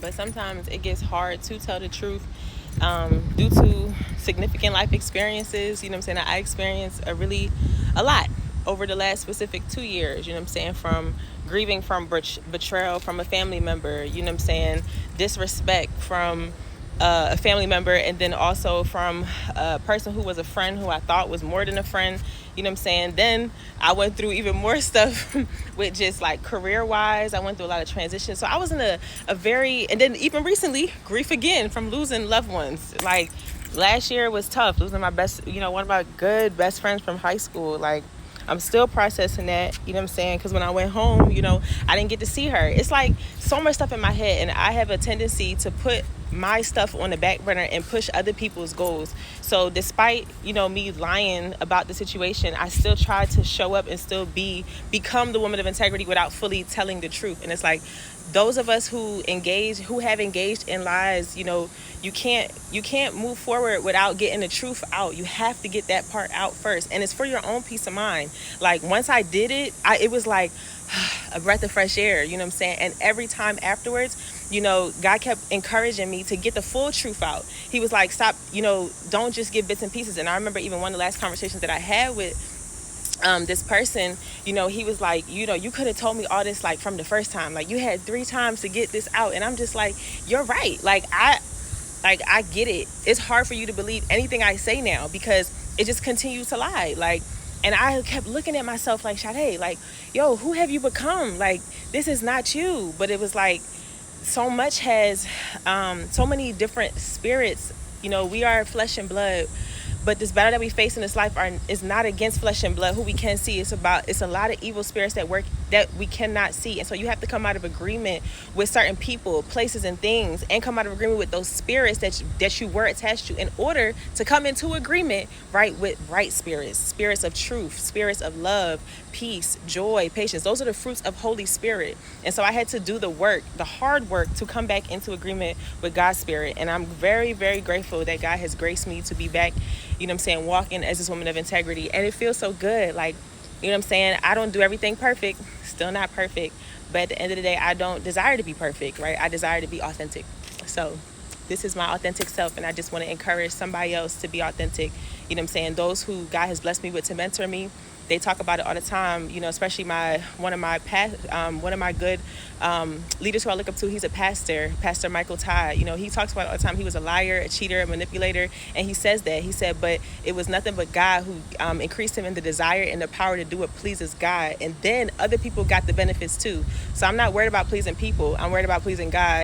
but sometimes it gets hard to tell the truth due to significant life experiences. You know what I'm saying? I experienced a lot over the last specific 2 years. You know what I'm saying? From grieving from betrayal from a family member. You know what I'm saying? Disrespect from a family member, and then also from a person who was a friend who I thought was more than a friend. You know what I'm saying? Then I went through even more stuff with just like career wise. I went through a lot of transition. So I was in a very, and then even recently, grief again from losing loved ones. Like last year was tough, losing my best, one of my good best friends from high school. Like I'm still processing that, you know what I'm saying? Because when I went home, I didn't get to see her. It's like so much stuff in my head, and I have a tendency to put my stuff on the back burner and push other people's goals. So despite, me lying about the situation, I still try to show up and still become the woman of integrity without fully telling the truth. And it's like those of us who have engaged in lies, you can't move forward without getting the truth out. You have to get that part out first, and it's for your own peace of mind. Like once I did it, it was like a breath of fresh air, you know what I'm saying? And every time afterwards, God kept encouraging me to get the full truth out. He was like, stop, don't just give bits and pieces. And I remember even one of the last conversations that I had with this person, he was like, you could have told me all this like from the first time. Like you had 3 times to get this out. And I'm just like, you're right. I get it. It's hard for you to believe anything I say now because it just continues to lie. Like, and I kept looking at myself like, Sade, like, yo, who have you become? Like, this is not you. But it was like, so much has, so many different spirits. We are flesh and blood. But this battle that we face in this life is not against flesh and blood, who we can see. It's a lot of evil spirits that work that we cannot see. And so you have to come out of agreement with certain people, places, and things, and come out of agreement with those spirits that you were attached to in order to come into agreement, right, with right spirits of truth, spirits of love, peace, joy, patience. Those are the fruits of Holy Spirit. And so I had to do the work, the hard work, to come back into agreement with God's spirit. And I'm very, very grateful that God has graced me to be back, walking as this woman of integrity. And it feels so good. Like, I don't do everything perfect, still not perfect. But at the end of the day, I don't desire to be perfect, right? I desire to be authentic. So this is my authentic self, and I just want to encourage somebody else to be authentic. Those who God has blessed me with to mentor me, they talk about it all the time. Especially one of my good leaders who I look up to. He's a Pastor Michael Todd. He talks about it all the time. He was a liar, a cheater, a manipulator, and he says that. He said, but it was nothing but God who increased him in the desire and the power to do what pleases God, and then other people got the benefits too. So I'm not worried about pleasing people. I'm worried about pleasing God.